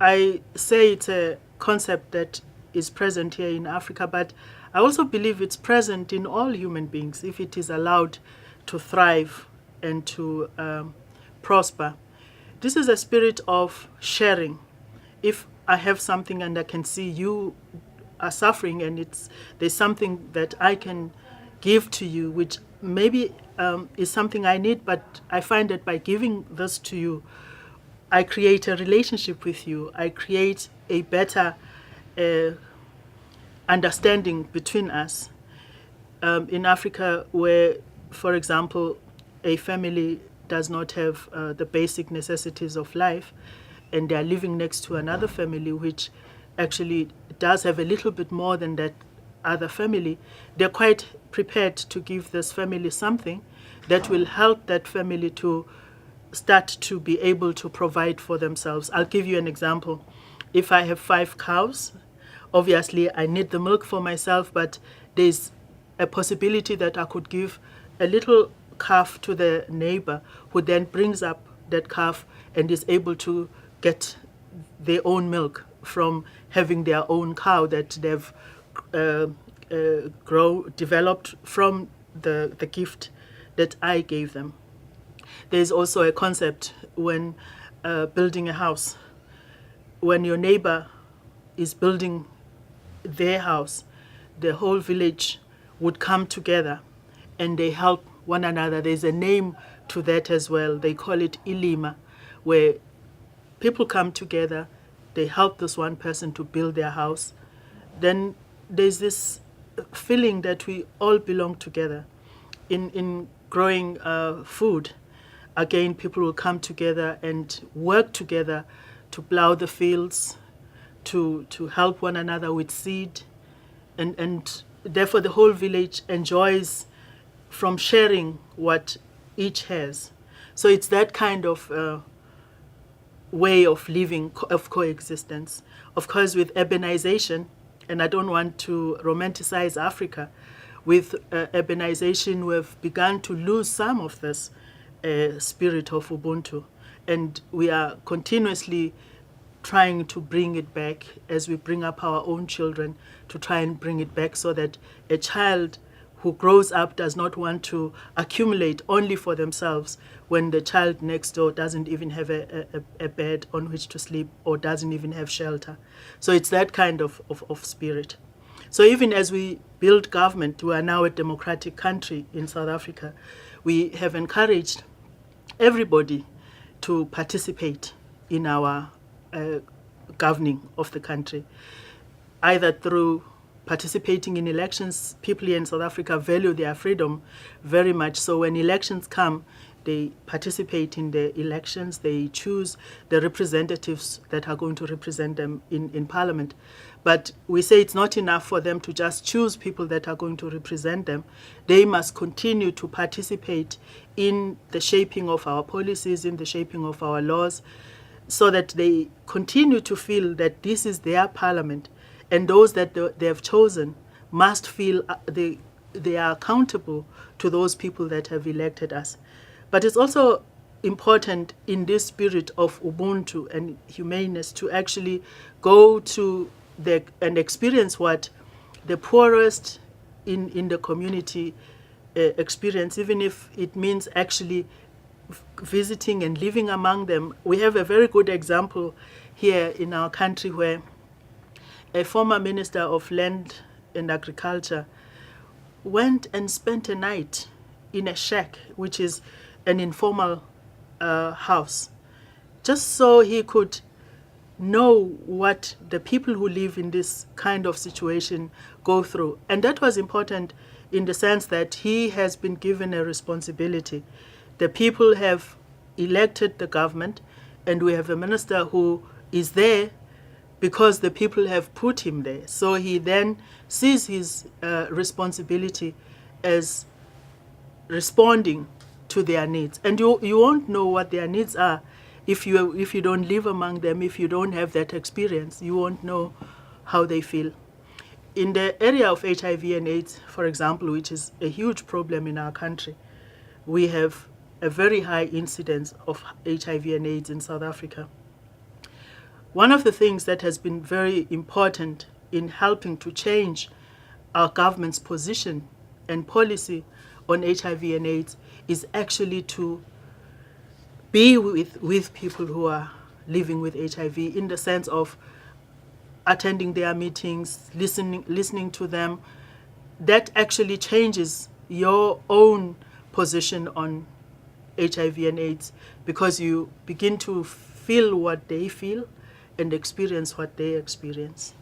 I say it's a concept that is present here in Africa, but I also believe it's present in all human beings if it is allowed to thrive and to prosper. This is a spirit of sharing. If I have something and I can see you are suffering and there's something that I can give to you, which maybe is something I need, but I find that by giving this to you, I create a relationship with you. I create a better understanding between us. In Africa, where, for example, a family does not have the basic necessities of life, and they are living next to another family which actually does have a little bit more than that other family, they're quite prepared to give this family something that will help that family to start to be able to provide for themselves. I'll give you an example. If I have 5 cows, obviously I need the milk for myself, but there's a possibility that I could give a little calf to the neighbor, who then brings up that calf and is able to get their own milk from having their own cow that they've developed from the gift that I gave them. There's also a concept when building a house. When your neighbor is building their house, the whole village would come together and they help one another. There's a name to that as well. They call it ilima, where people come together, they help this one person to build their house. Then there's this feeling that we all belong together. In growing food, again, people will come together and work together to plow the fields, to help one another with seed, and therefore the whole village enjoys from sharing what each has. So it's that kind of way of living, of coexistence. Of course, with urbanization, and I don't want to romanticize Africa, with urbanization we've begun to lose some of this spirit of Ubuntu, and we are continuously trying to bring it back as we bring up our own children, to try and bring it back so that a child who grows up does not want to accumulate only for themselves when the child next door doesn't even have a bed on which to sleep or doesn't even have shelter. So it's that kind of spirit. So even as we build government, we are now a democratic country in South Africa, we have encouraged everybody to participate in our governing of the country, either through participating in elections. People here in South Africa value their freedom very much. So when elections come, they participate in the elections. They choose the representatives that are going to represent them in Parliament. But we say it's not enough for them to just choose people that are going to represent them. They must continue to participate in the shaping of our policies, in the shaping of our laws, so that they continue to feel that this is their parliament, and those that they have chosen must feel they are accountable to those people that have elected us. But it's also important in this spirit of Ubuntu and humaneness to actually go to and experience what the poorest in the community experience, even if it means actually visiting and living among them. We have a very good example here in our country where a former minister of land and agriculture went and spent a night in a shack, which is an informal house, just so he could know what the people who live in this kind of situation go through. And that was important in the sense that he has been given a responsibility. The people have elected the government, and we have a minister who is there because the people have put him there. So he then sees his responsibility as responding to their needs. And you won't know what their needs are if you don't live among them, if you don't have that experience. You won't know how they feel. In the area of HIV and AIDS, for example, which is a huge problem in our country, we have a very high incidence of HIV and AIDS in South Africa. One of the things that has been very important in helping to change our government's position and policy on HIV and AIDS is actually to be with people who are living with HIV, in the sense of attending their meetings, listening to them. That actually changes your own position on HIV and AIDS, because you begin to feel what they feel and experience what they experience.